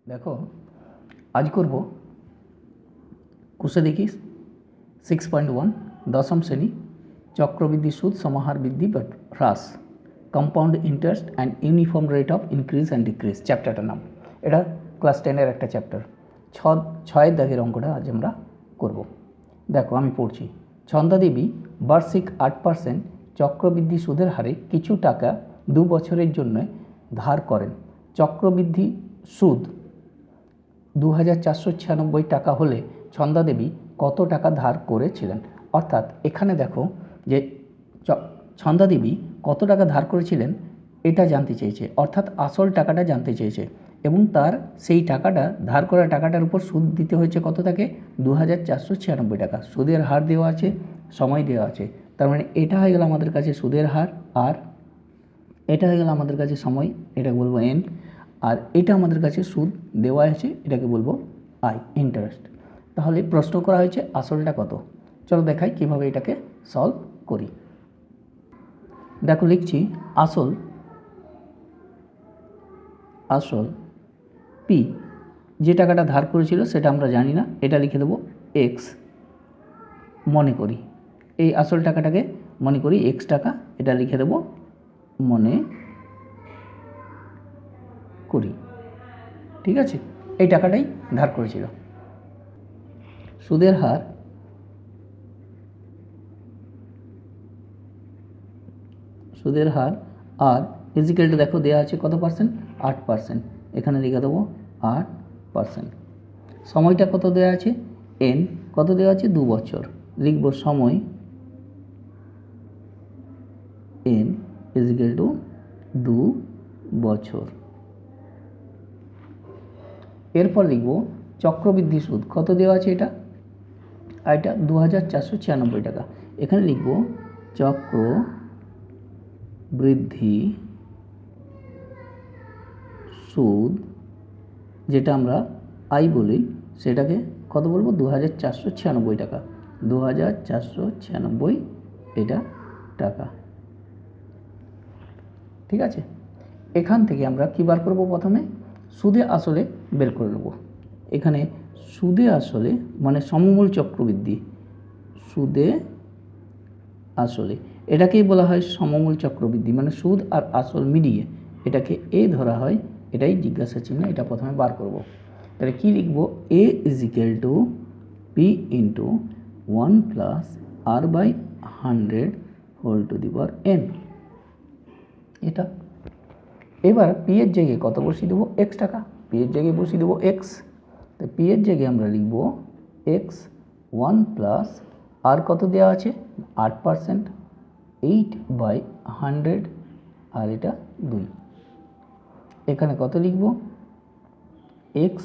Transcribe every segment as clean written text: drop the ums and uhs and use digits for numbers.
দেখো আজ করব কোষে দেখিস 6.1 দশম শ্রেণী চক্রবৃদ্ধি সুদ সমাহার বৃদ্ধি বা হ্রাস compound interest and uniform rate of increase and decrease চ্যাপ্টারটার নাম। এটা ক্লাস 10-এর একটা চ্যাপ্টার। ছয়ের দাগের অঙ্কটা আজ আমরা করব। দেখো আমি পড়ছি। ছন্দাদেবী বার্ষিক 8% চক্রবৃদ্ধি সুদের হারে কিছু টাকা 2 বছরের জন্য ধার করেন। চক্রবৃদ্ধি সুদ 2496 টাকা হলে ছন্দাদেবী কত টাকা ধার করেছিলেন? অর্থাৎ এখানে দেখো যে ছন্দাদেবী কত টাকা ধার করেছিলেন এটা জানতে চেয়েছে, অর্থাৎ আসল টাকাটা জানতে চেয়েছে এবং তার সেই টাকাটা ধার করা টাকাটার উপর সুদ দিতে হয়েছে কত থাকে 2496 টাকা। সুদের হার দেওয়া আছে, সময় দেওয়া আছে, তার মানে এটা হয়ে গেল আমাদের কাছে সুদের হার, আর এটা হয়ে গেল আমাদের কাছে সময়, এটাকে বলবো এন, আর এটা আমাদের কাছে সুদ দেওয়া আছে, এটাকে বলবো আই, ইন্টারেস্ট। তাহলে প্রশ্ন করা হয়েছে আসলটা কত। চলো দেখাই কিভাবে এটাকে সলভ করি। দেখো লিখছি আসল পি, যে টাকাটা ধার করেছিল সেটা আমরা জানি না, এটা লিখে দেবো এক্স। মনে করি এই আসল টাকাটাকে মনে করি এক্স টাকা, এটা লিখে দেবো মনে করি। ঠিক আছে, এই টাকাটাই ধার করেছিল। সুদের হার আর ইজিক্যালটা দেখো দেওয়া আছে কত পার্সেন্ট, 8%, এখানে লিখে দেবো 8%। সময়টা কত দেওয়া আছে, এন কত দেওয়া আছে 2 বছর, লিখব সময় এন ইজিক্যাল টু 2 বছর। এরপর লিখব চক্রবৃদ্ধি সুদ কত দেওয়া আছে, এটা 2496 টাকা, এখানে লিখব চক্রবৃদ্ধি সুদ, যেটা আমরা আই বলি সেটাকে কত বলবো 2496 টাকা, 2496 এটা টাকা। ঠিক আছে, এখান থেকে আমরা কী বার করবো, প্রথমে সুদে আসলে বের করে নেব। এখানে সুদে আসলে মানে সমমূল চক্রবৃদ্ধি, সুদে আসলে এটাকেই বলা হয় সমমূল চক্রবৃদ্ধি, মানে সুদ আর আসল মিলিয়ে এটাকে এ ধরা হয়, এটাই জিজ্ঞাসা চিহ্ন, এটা প্রথমে বার করব। তাহলে কী লিখব, A equal to P into 1 plus R by 100 whole to the power N. এটা এবার পি এর জায়গায় কত বসিয়ে দেবো, এক্স টাকা, পি এর জায়গায় বসিয়ে দেবো এক্স। তো পি এর জায়গায় আমরা লিখব এক্স 1 প্লাস আর কত দেওয়া আছে 8%, 8/100, আর এটা 2। এখানে কত লিখব এক্স,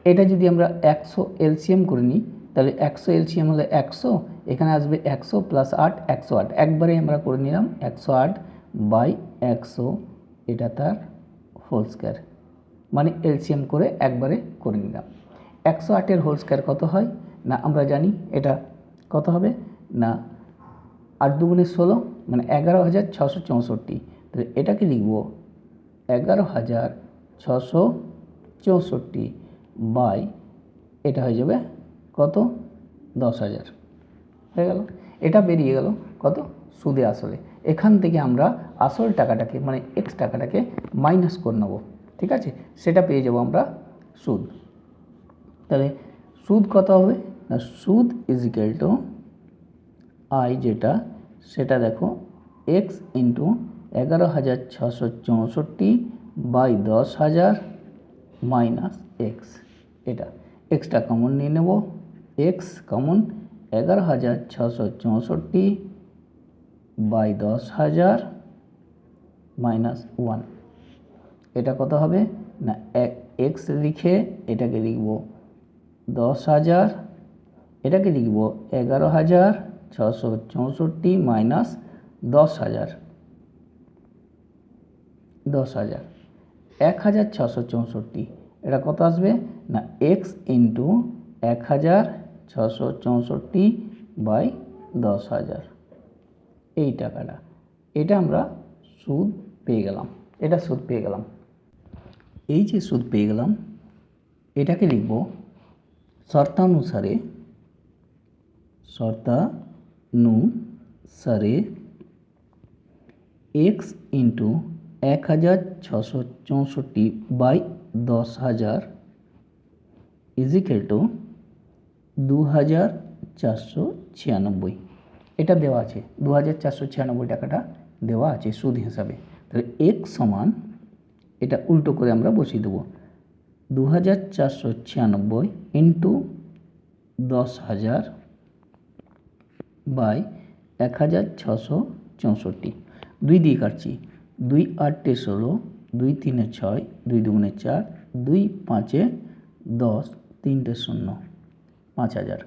এটা যদি আমরা 100 এলসিএম করে নিই তাহলে 100 এলসিএম হলে 100, এখানে আসবে 100 প্লাস 8 108, একবারে আমরা করে নিলাম 108/100, এটা তার হোল স্কয়ার, মানে এলসিএম করে একবারে করে নিলাম। 108-এর হোল স্কয়ার কত হয় না আমরা জানি, এটা কত হবে না 8 দুগুণে 16, মানে 11,664, তাহলে এটাকে লিখব 11,664 বাই এটা হয়ে যাবে কত 10,000 হয়ে গেল। এটা বেরিয়ে গেল কত সুদে আসলে। এখান থেকে আমরা আসল টাকাটাকে মানে এক্স টাকাটাকে মাইনাস করে নেব। ঠিক আছে, সেটা পেয়ে যাব আমরা সুদ। তাহলে সুদ কত হবে না, সুদ ইজিক্যাল টু আই যেটা সেটা দেখো x into 11,664 by 10,000 minus x. এটা এক্সটা কমন নিয়ে নেব, এক্স কমন 11,664 বাই 10,000 মাইনাস 1। এটা কত হবে না এক্স লিখে এটাকে লিখব 10,000, এটাকে লিখব 11,664 মাইনাস 10,000, 1,664, এটা কত আসবে না এক্স ইন্টু 1,664 বাই 10,000, এই টাকাটা। এটা আমরা সুদ পেয়ে গেলাম, এটা সুদ পেয়ে গেলাম। এই যে সুদ পেয়ে গেলাম এটাকে লিখব শর্তানুসারে X into 1664 by 10,000 equal to 2496। এটা দেওয়া আছে 2496 টাকাটা দেওয়া আছে সুদ হিসাবে। তাহলে এক্স সমান, এটা উল্টো করে আমরা বসিয়ে দেবো 2496 ইন্টু 10,000 বাই 1664। 2 দিয়ে কাটছি, 2 8 16, 2 3 6, 2 2 4, 2 5 10, 3 0, 5000।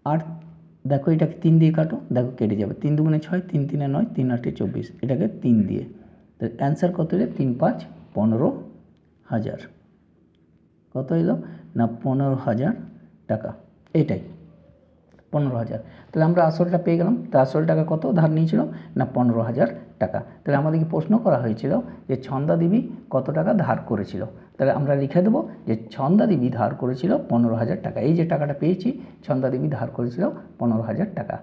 আর দেখো এটাকে 3 দিয়ে কাটো, দেখো কেটে যাবে, 3 2 6, 3 3 9, 3 8 24, এটাকে 3 দিয়ে। তো অ্যান্সার কত হলো? 3 5 15,000। কত এলো না 15,000 টাকা। এটাই 15,000। তাহলে আমরা আসলটা পেয়ে গেলাম। তো আসল টাকা কত ধার নিয়েছিল না 15,000 টাকা। তাহলে আমাদেরকে প্রশ্ন করা হয়েছিল যে ছন্দা দেবী কত টাকা ধার করেছিল। তাহলে আমরা লিখে দেবো যে ছন্দা দেবী ধার করেছিল 15,000 টাকা। এই যে টাকাটা পেয়েছি, ছন্দা দেবী ধার করেছিল 15,000 টাকা।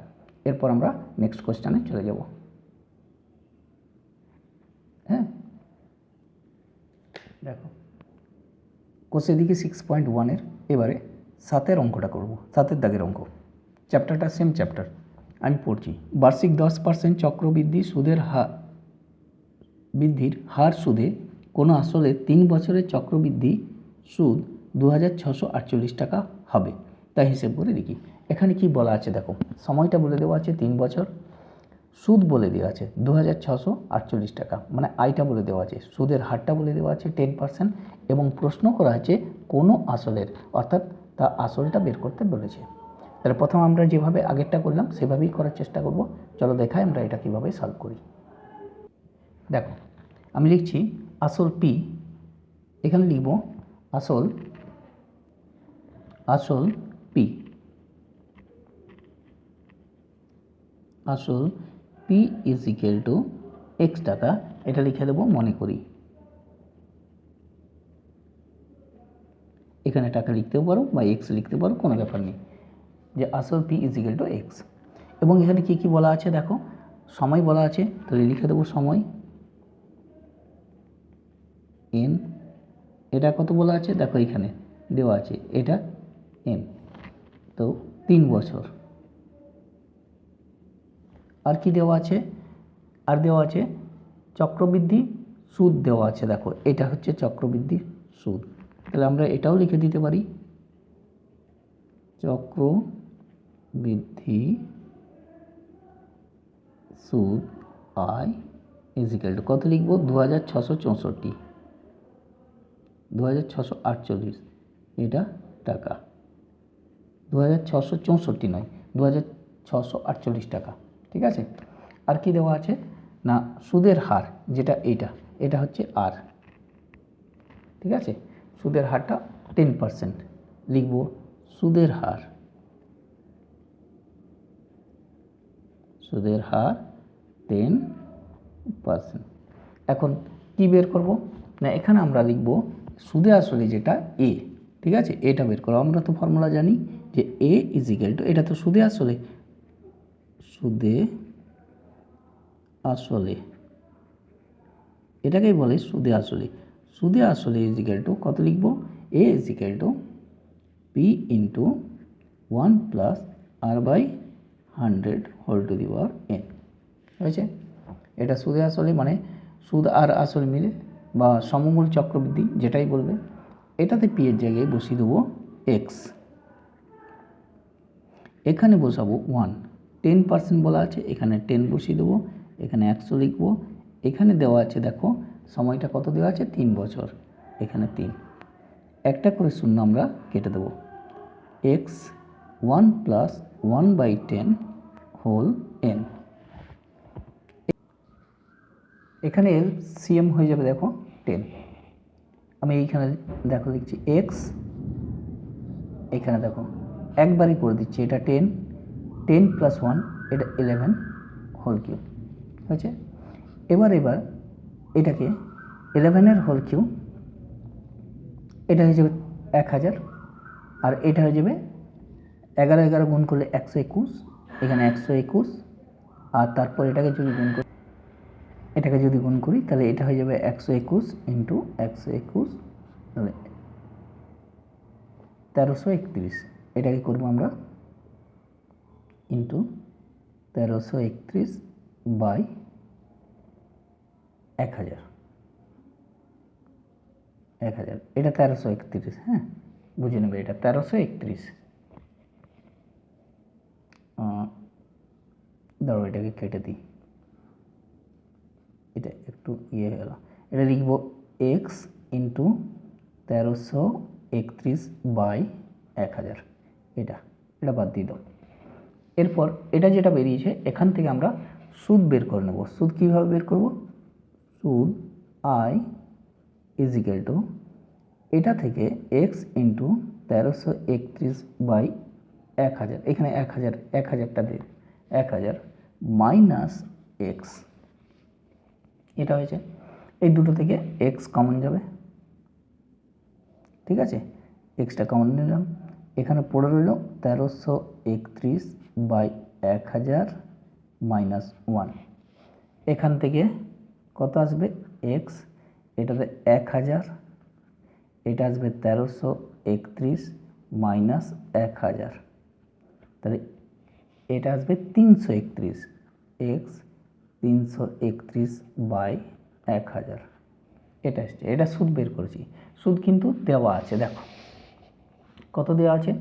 এরপর আমরা নেক্সট কোশ্চেনে চলে যাব। হ্যাঁ, দেখো কোষে দিকে 6.1-এর এবারে 7-এর অঙ্কটা করব। 7-এর দাগের অঙ্ক। চ্যাপ্টারটা সেম চ্যাপ্টার, আমি পড়ছি। বার্ষিক 10% চক্রবৃদ্ধি বৃদ্ধির হার সুদে কোনো আসলে 3 বছরের চক্রবৃদ্ধি সুদ 2648 টাকা হবে, তাই হিসেব করে লিখি। এখানে কি বলা আছে দেখো, সময়টা বলে দেওয়া আছে 3 বছর, সুদ বলে দেওয়া আছে 2648 টাকা, মানে আয়টা বলে দেওয়া আছে, সুদের হারটা বলে দেওয়া আছে 10%, এবং প্রশ্ন করা আছে কোনো আসলের, অর্থাৎ তা আসলটা বের করতে বলেছে। তাহলে প্রথম আমরা যেভাবে আগেরটা করলাম সেভাবেই করার চেষ্টা করব। চলো দেখাই আমরা এটা কীভাবে সলভ করি। দেখো আমি লিখছি আসল পি, এখানে লিখব আসল পি, আসল P is equal two x টাকা। এটা লিখে দেবো মনে করি, এখানে টাকা লিখতেও পারো বা এক্স লিখতে পারো, কোনো ব্যাপার নেই, যে আসল P is equal two x. এবং এখানে কী কী বলা আছে দেখো, সময় বলা আছে, তাহলে লিখে দেবো সময় এন। এটা কত বলা আছে দেখো, এখানে দেওয়া আছে এটা এন, তো 3 বছর। আর কি দেওয়া আছে, আর দেওয়া আছে চক্রবৃদ্ধি সুদ দেওয়া আছে, দেখো এটা হচ্ছে চক্রবৃদ্ধি সুদ। তাহলে আমরা এটাও লিখে দিতে পারি, চক্রবৃদ্ধি সুদ আয় ইজ ইকুয়াল টু কত লিখবো 2664, 2648 এটা টাকা, 2664 নয় 2648 টাকা, ঠিক আছে। আর কি দেওয়া আছে না সুদের হার, যেটা এটা হচ্ছে আর, ঠিক আছে। সুদের হারটা 10%, লিখব সুদের হার 10%। এখন কি বের করব না, এখানে আমরা লিখব সুদে আসলে যেটা এ, ঠিক আছে, এটা বের করো। আমরা তো ফর্মুলা জানি যে এ ইজ ইকুয়াল টু, এটা তো সুদে আসলে এটাকেই বলে সুদে আসলে ইজ ইকুয়াল টু কত লিখব, A is equal to P into 1 plus R by 100 whole to the power N হয়েছে। এটা সুদে আসলে মানে সুদ আর আসল মিলে বা সমমূল চক্রবৃদ্ধি যেটাই বলবে। এটাতে পি এর জায়গায় বসিয়ে দেবো এক্স, এখানে বসাবো 1, 10% বলা আছে, এখানে 10 বসিয়ে দেবো, এখানে 100 লিখবো। এখানে দেওয়া আছে দেখো সময়টা কত দেওয়া আছে 3 বছর, এখানে 3, একটা করে শূন্য আমরা কেটে দেবো, এক্স 1 প্লাস 1/10 হোল এন। এখানে এলসিএম হয়ে যাবে দেখো 10। আমি এইখানে দেখো লিখছি এক্স, এখানে দেখো একবারই করে দিচ্ছি, এটা 10 প্লাস 1 এটা 11 হোল কিউব হয়েছে। এবার এটাকে 11-এর হোল কিউব, এটা হয়ে যাবে 1000, আর এটা হয়ে যাবে 11 11 গুণ করলে 121, এখানে 121, আর তারপর এটাকে যদি গুণ করি তাহলে এটা হয়ে যাবে 121 ইন্টু 121, তাহলে 1331। এটাকে করবো আমরা ইন্টু 1331 বাই 1000, এটা 1331। হ্যাঁ, বুঝে নেবে, এটা 1331। দাঁড়ো, এটাকে কেটে দিই, এটা একটু ইয়ে হয়ে গেল। এটা লিখবো এক্স ইন্টু 1331 বাই 1000, এটা বাদ দিয়ে দাও। এরপর এটা যেটা বেরিয়েছে এখান থেকে আমরা সুদ বের করে নেব। সুদ কীভাবে বের করব? সুদ আই ইজ ইকুয়াল টু এটা থেকে এক্স ইন্টু 1331 বাই 1000, এখানে 1000টা দিয়ে 1000 মাইনাস এক্স, এটা হয়েছে। এই দুটো থেকে এক্স কমন যাবে, ঠিক আছে, এক্সটা কমন নিলাম। এখানে পড়ে রইল 1331 বাই 1000 মাইনাস 1। এখান থেকে কত আসবে? এক্স, এটাতে 1000, এটা আসবে 1331 মাইনাস 1000, তাহলে এটা আসবে 331। এক্স 331 বাই 1000, এটা আসছে। এটা সুদ বের করেছি। সুদ কিন্তু দেওয়া আছে, দেখো কত দেওয়া আছে,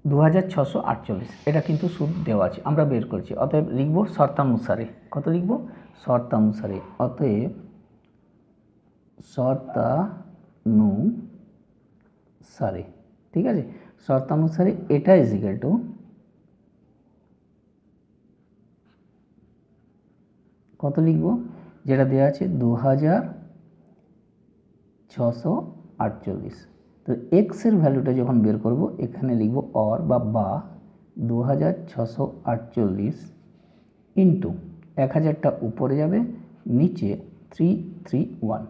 2648, এটা কিন্তু সুদ দেওয়া আছে, আমরা বের করেছি। অতএব লিখব শর্তানুসারে। কত লিখব? শর্তানুসারে। অতএব শর্তানুসারে, ঠিক আছে, শর্তানুসারে এটা ইজ ইকুয়াল টু কত লিখব? যেটা দেওয়া আছে 2648। তো এক্সের ভ্যালুটা যখন বের করব এখানে লিখব অর বা 2648 ইন্টু 1000টা উপরে যাবে, নিচে 331।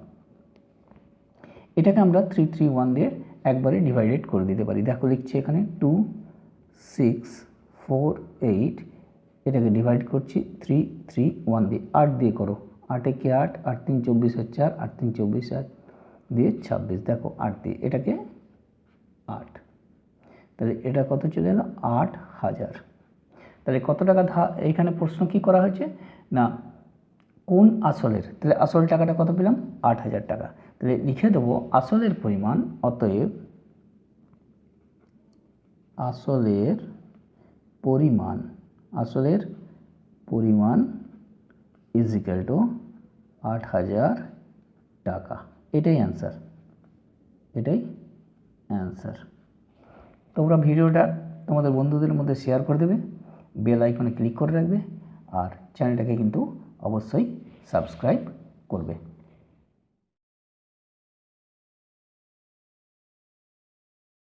এটাকে আমরা 331 দিয়ে একবারে ডিভাইডেড করে দিতে পারি। দেখো লিখছি এখানে 2648, এটাকে ডিভাইড করছি 331 দিয়ে, 8 দিয়ে করো, 8 একে 8, 8 3 24 আর 4, 8 3 24 আর দিয়ে 26, দেখো 8 দিয়ে, এটাকে 8, তাহলে এটা কত চলে এলো? 8000। তাহলে কত টাকা এইখানে প্রশ্ন কি করা হয়েছে না কোন আসলের, তাহলে আসল টাকাটা কত পেলাম? 8000 টাকা। তাহলে লিখে দেবো আসলের পরিমাণ, অতএব আসলের পরিমাণ ইজ ইকুয়াল টু 8000 টাকা। এটাই অ্যান্সার। তোমরা ভিডিওটা তোমাদের বন্ধুদের মধ্যে শেয়ার করে দেবে, বেল আইকনে ক্লিক করে রাখবে, আর চ্যানেলটাকে কিন্তু অবশ্যই সাবস্ক্রাইব করবে।